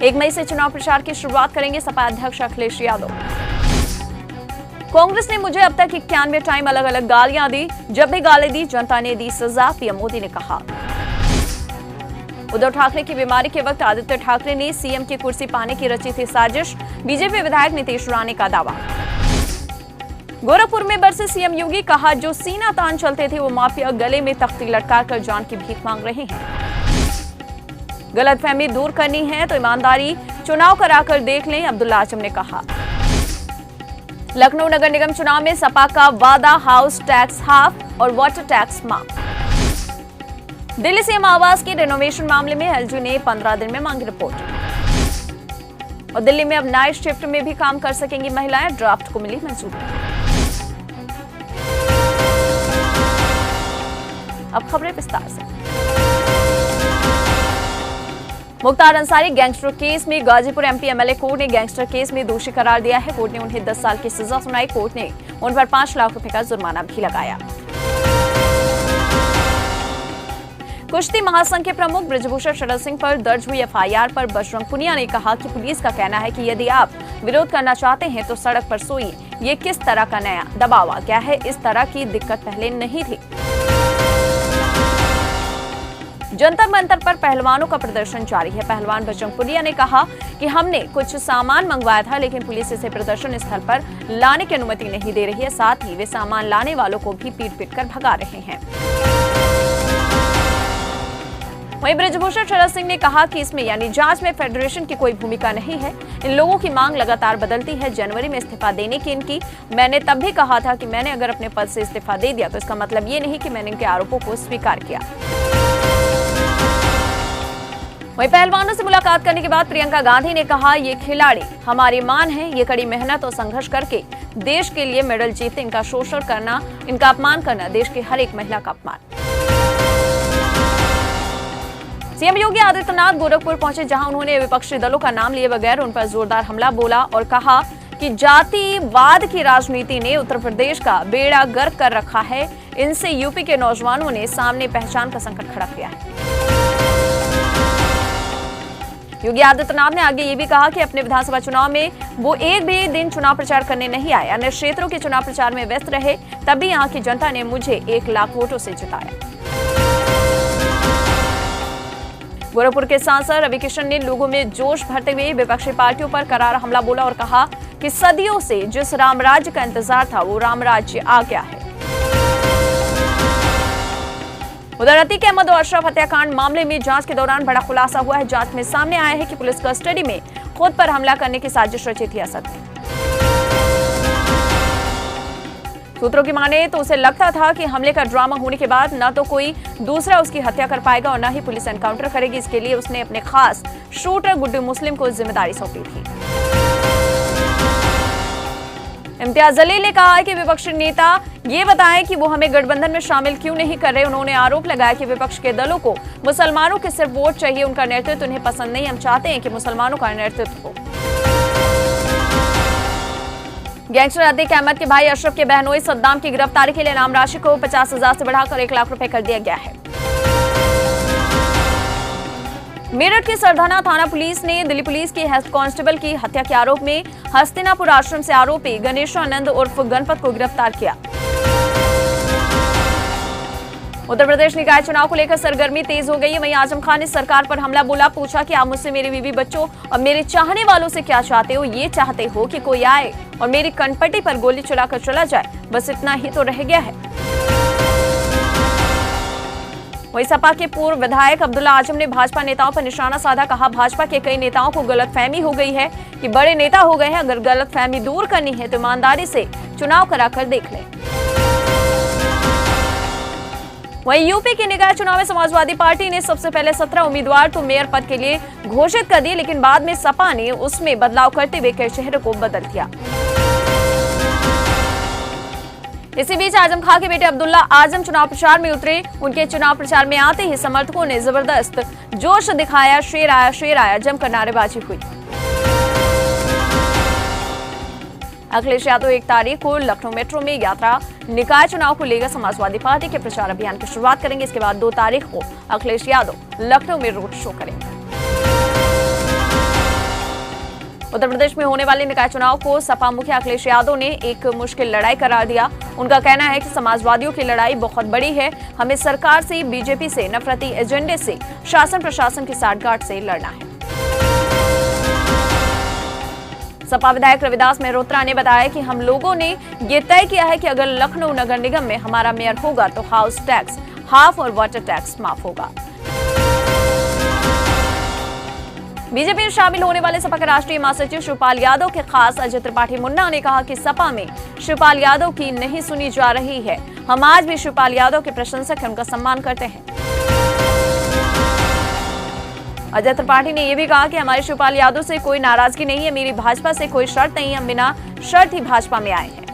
1 मई से चुनाव प्रचार की शुरुआत करेंगे सपा अध्यक्ष अखिलेश यादव। कांग्रेस ने मुझे अब तक 91 टाइम अलग अलग गालियां दी, जब भी गाली दी जनता ने दी सजा, पीएम मोदी ने कहा। उद्धव ठाकरे की बीमारी के वक्त आदित्य ठाकरे ने सीएम की कुर्सी पाने की रची थी साजिश, बीजेपी विधायक नीतीश राणे का दावा। गोरखपुर में बरसे सीएम योगी, कहा जो सीना तान चलते थे वो माफिया गले में तख्ती लटकाकर जान की भीख मांग रहे हैं। गलतफहमी दूर करनी है तो ईमानदारी चुनाव कराकर देख लें, अब्दुल्ला आजम ने कहा। लखनऊ नगर निगम चुनाव में सपा का वादा, हाउस टैक्स हाफ और वाटर टैक्स माफ। दिल्ली सीएम आवास के रेनोवेशन मामले में एलजी ने 15 दिन में मांगी रिपोर्ट। और दिल्ली में अब नाइट शिफ्ट में भी काम कर सकेंगी महिलाएं, ड्राफ्ट को मिली मंजूरी। अब खबरें विस्तार से। मुख्तार अंसारी गैंगस्टर केस में गाजीपुर एमपी एमएलए कोर्ट ने गैंगस्टर केस में दोषी करार दिया है। कोर्ट ने उन्हें 10 साल की सजा सुनाई। कोर्ट ने उन पर 5 लाख रुपए का जुर्माना भी लगाया। कुश्ती महासंघ के प्रमुख ब्रजभूषण शरद सिंह पर दर्ज हुई एफआईआर पर बजरंग पुनिया ने कहा कि पुलिस का कहना है कि यदि आप विरोध करना चाहते हैं तो सड़क पर सोइए। ये किस तरह का नया दबाव आ गया है, इस तरह की दिक्कत पहले नहीं थी। जंतर मंतर पर पहलवानों का प्रदर्शन जारी है। पहलवान बजरंग पुनिया ने कहा कि हमने कुछ सामान मंगवाया था, लेकिन पुलिस इसे प्रदर्शन स्थल पर लाने की अनुमति नहीं दे रही है। साथ ही वे सामान लाने वालों को भी पीट कर भगा रहे हैं। वहीं ब्रजभूषण शरद सिंह ने कहा कि इसमें यानी जांच में फेडरेशन की कोई भूमिका नहीं है। इन लोगों की मांग लगातार बदलती है। जनवरी में इस्तीफा देने की इनकी, मैंने तब भी कहा था कि मैंने अगर अपने पद से इस्तीफा दे दिया तो इसका मतलब ये नहीं कि मैंने इनके आरोपों को स्वीकार किया। वहीं पहलवानों से मुलाकात करने के बाद प्रियंका गांधी ने कहा, ये खिलाड़ी हमारी मान है। ये कड़ी मेहनत और संघर्ष करके देश के लिए मेडल जीते। इनका शोषण करना, इनका अपमान करना देश की हर एक महिला का अपमान। सीएम योगी आदित्यनाथ गोरखपुर पहुंचे, जहां उन्होंने विपक्षी दलों का नाम लिए बगैर उन पर जोरदार हमला बोला और कहा कि जातिवाद की राजनीति ने उत्तर प्रदेश का बेड़ा गर्क कर रखा है। इनसे यूपी के नौजवानों ने सामने पहचान का संकट खड़ा किया है। योगी आदित्यनाथ ने आगे ये भी कहा कि अपने विधानसभा चुनाव में वो एक भी दिन चुनाव प्रचार करने नहीं आए। अन्य क्षेत्रों के चुनाव प्रचार में व्यस्त रहे, तभी यहां की जनता ने मुझे 1 लाख वोटों से जिताया। गोरखपुर के सांसद रवि किशन ने लोगों में जोश भरते हुए विपक्षी पार्टियों पर करारा हमला बोला और कहा कि सदियों से जिस राम राज्य का इंतजार था वो राम राज्य आ गया है। उधर अतीक अहमद और अशरफ हत्याकांड मामले में जांच के दौरान बड़ा खुलासा हुआ है। जांच में सामने आया है कि पुलिस कस्टडी में खुद पर हमला करने की साजिश रची थी असद ने। सूत्रों की माने तो उसे लगता था कि हमले का ड्रामा होने के बाद न तो कोई दूसरा उसकी हत्या कर पाएगा और न ही पुलिस एनकाउंटर करेगी। इसके लिए उसने अपने खास शूटर गुड्डू मुस्लिम को जिम्मेदारी सौंपी थी। इम्तियाज जलील ने कहा है कि विपक्षी नेता ये बताएं कि वो हमें गठबंधन में शामिल क्यों नहीं कर रहे। उन्होंने आरोप लगाया कि विपक्ष के दलों को मुसलमानों के सिर्फ वोट चाहिए, उनका नेतृत्व उन्हें पसंद नहीं। हम चाहते हैं कि मुसलमानों का नेतृत्व हो। गैंगस्टर अतीक अहमद के भाई अशरफ के बहनोई सद्दाम की गिरफ्तारी के लिए इनाम राशि को 50,000 से बढ़ाकर 1 लाख रुपए कर दिया गया है। मेरठ के सरधाना थाना पुलिस ने दिल्ली पुलिस के हेड कांस्टेबल की हत्या के आरोप में हस्तिनापुर आश्रम से आरोपी गणेशानंद उर्फ गणपत को गिरफ्तार किया। उत्तर प्रदेश निकाय चुनाव को लेकर सरगर्मी तेज हो गई है। वहीं आजम खान ने सरकार पर हमला बोला, पूछा कि आप मुझसे, मेरे बीवी बच्चों और मेरे चाहने वालों से क्या चाहते हो? ये चाहते हो कि कोई आए और मेरी कनपट्टी पर गोली चलाकर चला जाए, बस इतना ही तो रह गया है। वहीं सपा के पूर्व विधायक अब्दुल्ला आजम ने भाजपा नेताओं पर निशाना साधा, कहा भाजपा के कई नेताओं को गलतफहमी हो गई है कि बड़े नेता हो गए हैं। अगर गलतफहमी दूर करनी है तो ईमानदारी से चुनाव कराकर देख लें। वहीं यूपी के निकाय चुनाव में समाजवादी पार्टी ने सबसे पहले 17 उम्मीदवार तो मेयर पद के लिए घोषित कर दिए, लेकिन बाद में सपा ने उसमें बदलाव करते हुए कई चेहरों को बदल दिया। इसी बीच आजम खां के बेटे अब्दुल्ला आजम चुनाव प्रचार में उतरे। उनके चुनाव प्रचार में आते ही समर्थकों ने जबरदस्त जोश दिखाया। शेर आया जमकर नारेबाजी हुई। अखिलेश यादव 1 तारीख को लखनऊ मेट्रो में यात्रा निकाय चुनाव को लेकर समाजवादी पार्टी के प्रचार अभियान की शुरुआत करेंगे। इसके बाद 2 तारीख को अखिलेश यादव लखनऊ में रोड शो करेंगे। उत्तर प्रदेश में होने वाले निकाय चुनाव को सपा मुखिया अखिलेश यादव ने एक मुश्किल लड़ाई करार दिया। उनका कहना है कि समाजवादियों की लड़ाई बहुत बड़ी है, हमें सरकार से, बीजेपी से, नफरती एजेंडे से, शासन प्रशासन की साठगांठ से लड़ना है। सपा विधायक रविदास मेहरोत्रा ने बताया कि हम लोगों ने ये तय किया है कि अगर लखनऊ नगर निगम में हमारा मेयर होगा तो हाउस टैक्स हाफ और वाटर टैक्स माफ होगा। बीजेपी में शामिल होने वाले सपा के राष्ट्रीय महासचिव शिवपाल यादव के खास अजय त्रिपाठी मुन्ना ने कहा कि सपा में शिवपाल यादव की नहीं सुनी जा रही है। हम आज भी शिवपाल यादव के प्रशंसक हैं, उनका सम्मान करते हैं। अजय त्रिपाठी ने यह भी कहा कि हमारे शिवपाल यादव से कोई नाराजगी नहीं है, मेरी भाजपा से कोई शर्त नहीं है, हम बिना शर्त ही भाजपा में आए हैं।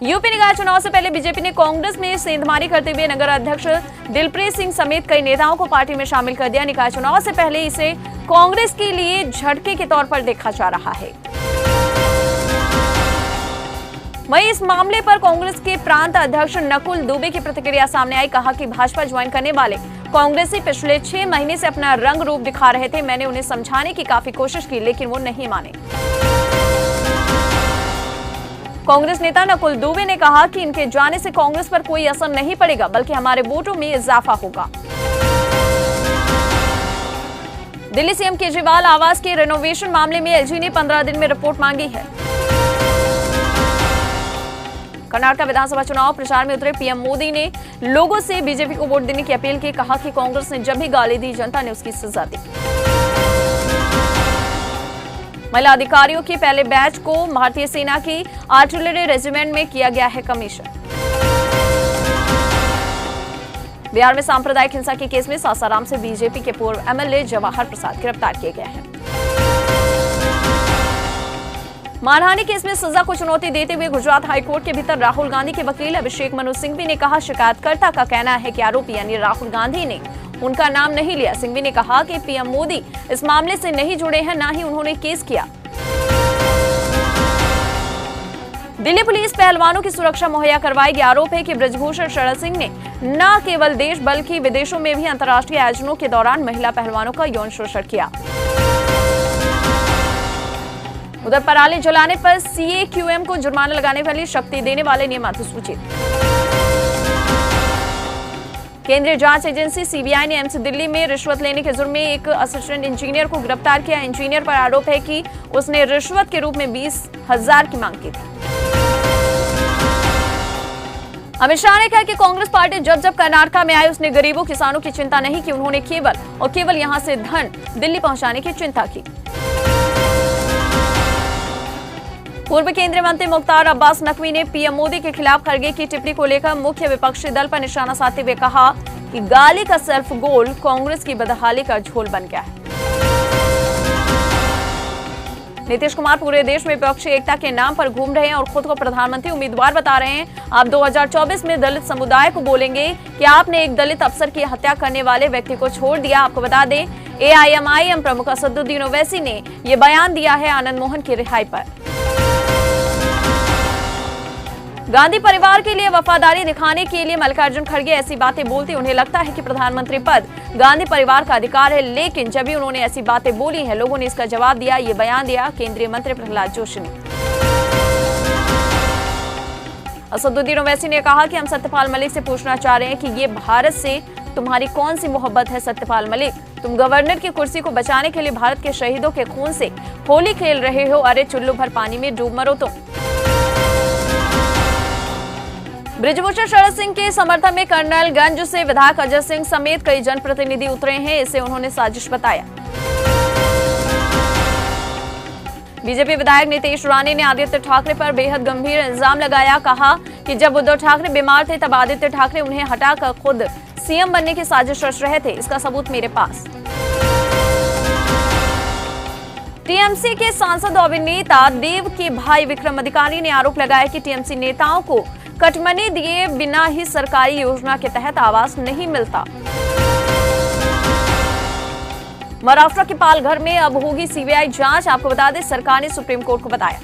यूपी निकाय चुनाव से पहले बीजेपी ने कांग्रेस में सेंधमारी करते हुए नगर अध्यक्ष दिलप्रीत सिंह समेत कई नेताओं को पार्टी में शामिल कर दिया। निकाय चुनाव से पहले इसे कांग्रेस के लिए झटके के तौर पर देखा जा रहा है। वहीं इस मामले पर कांग्रेस के प्रांत अध्यक्ष नकुल दुबे की प्रतिक्रिया सामने आई। कहा कि भाजपा ज्वाइन करने वाले कांग्रेसी पिछले 6 महीने से अपना रंग रूप दिखा रहे थे। मैंने उन्हें समझाने की काफी कोशिश की, लेकिन वो नहीं माने। कांग्रेस नेता नकुल दुबे ने कहा कि इनके जाने से कांग्रेस पर कोई असर नहीं पड़ेगा, बल्कि हमारे वोटों में इजाफा होगा। दिल्ली सीएम केजरीवाल आवास के रेनोवेशन मामले में एलजी ने 15 दिन में रिपोर्ट मांगी है। कर्नाटक विधानसभा चुनाव प्रचार में उतरे पीएम मोदी ने लोगों से बीजेपी को वोट देने की अपील की। कहा कि कांग्रेस ने जब भी गाली दी, जनता ने उसकी सजा दी। महिला अधिकारियों के पहले बैच को भारतीय सेना की आर्टिलरी रेजिमेंट में किया गया है कमीशन। बिहार में सांप्रदायिक हिंसा के केस में सासाराम से बीजेपी के पूर्व एमएलए जवाहर प्रसाद गिरफ्तार किए गए हैं। मानहानि केस में सजा को चुनौती देते हुए गुजरात हाईकोर्ट के भीतर राहुल गांधी के वकील अभिषेक मनु सिंघवी ने कहा, शिकायतकर्ता का कहना है कि आरोपी यानी राहुल गांधी ने उनका नाम नहीं लिया। सिंघवी ने कहा कि पीएम मोदी इस मामले से नहीं जुड़े हैं, न ही उन्होंने केस किया। दिल्ली पुलिस पहलवानों की सुरक्षा मुहैया करवाएगी। आरोप है कि ब्रजभूषण शरण सिंह ने न केवल देश बल्कि विदेशों में भी अंतर्राष्ट्रीय आयोजनों के दौरान महिला पहलवानों का यौन शोषण किया। उधर पराली जलाने पर सीएक्यूएम को जुर्माना लगाने वाली शक्ति देने वाले नियम अधिसूचित। केंद्रीय जांच एजेंसी सीबीआई ने एम्स दिल्ली में रिश्वत लेने के जुर्म में एक असिस्टेंट इंजीनियर को गिरफ्तार किया। इंजीनियर पर आरोप है कि उसने रिश्वत के रूप में 20,000 की मांग की थी। अमित शाह ने कहा कि कांग्रेस पार्टी जब जब कर्नाटक में आई, उसने गरीबों किसानों की चिंता नहीं की। उन्होंने केवल और केवल यहां से धन दिल्ली पहुंचाने की चिंता की। पूर्व केंद्रीय मंत्री मुख्तार अब्बास नकवी ने पीएम मोदी के खिलाफ खरगे की टिप्पणी को लेकर मुख्य विपक्षी दल पर निशाना साधते हुए कहा कि गाली का सेल्फ गोल कांग्रेस की बदहाली का झोल बन गया है। नीतीश कुमार पूरे देश में विपक्षी एकता के नाम पर घूम रहे हैं और खुद को प्रधानमंत्री उम्मीदवार बता रहे हैं। आप 2024 में दलित समुदाय को बोलेंगे कि आपने एक दलित अफसर की हत्या करने वाले व्यक्ति को छोड़ दिया। आपको बता दें, एआईएमआईएम प्रमुख असदुद्दीन ओवैसी ने यह बयान दिया है आनंद मोहन की रिहाई पर। गांधी परिवार के लिए वफादारी दिखाने के लिए मल्लिकार्जुन खड़गे ऐसी बातें बोलते, उन्हें लगता है कि प्रधानमंत्री पद गांधी परिवार का अधिकार है, लेकिन जब भी उन्होंने ऐसी बातें बोली हैं, लोगों ने इसका जवाब दिया। ये बयान दिया केंद्रीय मंत्री प्रहलाद जोशी ने। असदुद्दीन ओवैसी ने कहा कि हम सत्यपाल मलिक से पूछना चाह रहे हैं कि ये भारत से तुम्हारी कौन सी मोहब्बत है सत्यपाल मलिक? तुम गवर्नर की कुर्सी को बचाने के लिए भारत के शहीदों के खून से होली खेल रहे हो। अरे चुल्लू भर पानी में डूब मरो तुम। ब्रजभूषण शरण सिंह के समर्थन में कर्नलगंज से विधायक अजय सिंह समेत कई जनप्रतिनिधि उतरे हैं। इसे उन्होंने साजिश बताया। बीजेपी विधायक नितेश राणे ने आदित्य ठाकरे पर बेहद गंभीर इल्जाम लगाया। कहा कि जब उद्धव ठाकरे बीमार थे तब आदित्य ठाकरे उन्हें हटाकर खुद सीएम बनने की साजिश रच रहे थे। इसका सबूत मेरे पास। टीएमसी के सांसद और अभिनेता देव के भाई विक्रम अधिकारी ने आरोप लगाया कि टीएमसी नेताओं को कटमनी दिए बिना ही सरकारी योजना के तहत आवास नहीं मिलता। महाराष्ट्र के पालघर में अब होगी सीबीआई जांच। आपको बता दें, सरकार ने सुप्रीम कोर्ट को बताया।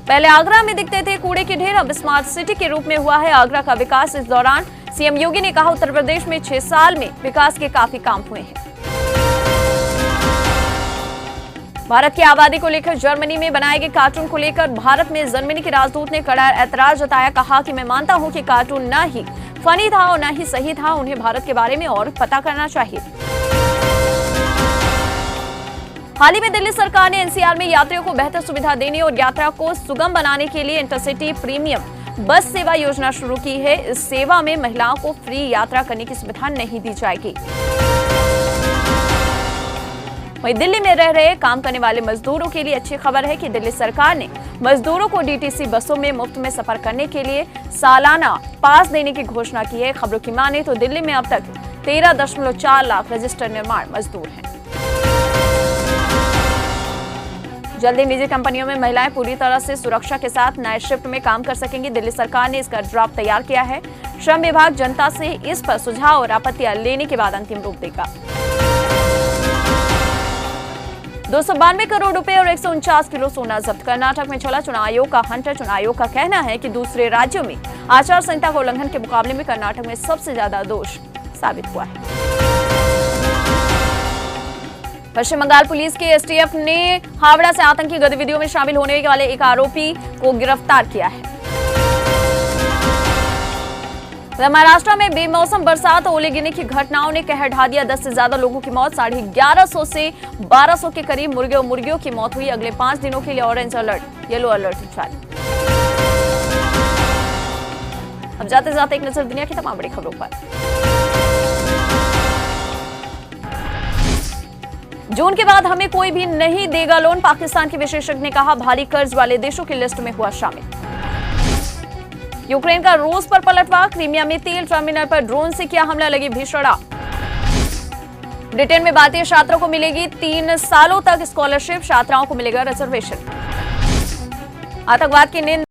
पहले आगरा में दिखते थे कूड़े के ढेर, अब स्मार्ट सिटी के रूप में हुआ है आगरा का विकास। इस दौरान सीएम योगी ने कहा, उत्तर प्रदेश में 6 साल में विकास के काफी काम हुए हैं। भारत की आबादी को लेकर जर्मनी में बनाए गए कार्टून को लेकर भारत में जर्मनी के राजदूत ने कड़ा ऐतराज जताया। कहा कि मैं मानता हूं कि कार्टून न ही फनी था और न ही सही था, उन्हें भारत के बारे में और पता करना चाहिए। हाल ही में दिल्ली सरकार ने एनसीआर में यात्रियों को बेहतर सुविधा देने और यात्रा को सुगम बनाने के लिए इंटरसिटी प्रीमियम बस सेवा योजना शुरू की है। इस सेवा में महिलाओं को फ्री यात्रा करने की सुविधा नहीं दी जाएगी। वहीं दिल्ली में रह रहे काम करने वाले मजदूरों के लिए अच्छी खबर है कि दिल्ली सरकार ने मजदूरों को डीटीसी बसों में मुफ्त में सफर करने के लिए सालाना पास देने की घोषणा की है। खबरों की माने तो दिल्ली में अब तक 13.4 लाख रजिस्टर्ड निर्माण मजदूर हैं। जल्दी निजी कंपनियों में महिलाएं पूरी तरह से सुरक्षा के साथ नाइट शिफ्ट में काम कर सकेंगी। दिल्ली सरकार ने इसका ड्राफ्ट तैयार किया है। श्रम विभाग जनता से इस पर सुझाव और आपत्तियां लेने के बाद अंतिम रूप देगा। 292 करोड़ रुपए और 149 किलो सोना जब्त। कर्नाटक में चला चुनाव आयोग का हंटर। चुनाव आयोग का कहना है कि दूसरे राज्यों में आचार संहिता के उल्लंघन के मुकाबले में कर्नाटक में सबसे ज्यादा दोष साबित हुआ है। पश्चिम बंगाल पुलिस के एसटीएफ ने हावड़ा से आतंकी गतिविधियों में शामिल होने वाले एक आरोपी को गिरफ्तार किया है। महाराष्ट्र में बेमौसम बरसात और ओले गिरने की घटनाओं ने कहर ढा दिया। 10 से ज्यादा लोगों की मौत, 1150 से 1200 के करीब मुर्गे और मुर्गियों की मौत हुई। अगले 5 दिनों के लिए ऑरेंज अलर्ट, येलो अलर्ट जारी। अब जाते जाते एक नजर दुनिया की तमाम बड़ी खबरों पर। जून के बाद हमें कोई भी नहीं देगा लोन, पाकिस्तान के विशेषज्ञ ने कहा। भारी कर्ज वाले देशों की लिस्ट में हुआ शामिल। यूक्रेन का रूस पर पलटवार, क्रीमिया में तेल टर्मिनल पर ड्रोन से किया हमला, लगी भीषण आग। ब्रिटेन में भारतीय छात्रों को मिलेगी 3 सालों तक स्कॉलरशिप, छात्राओं को मिलेगा रिजर्वेशन। आतंकवाद की निंदा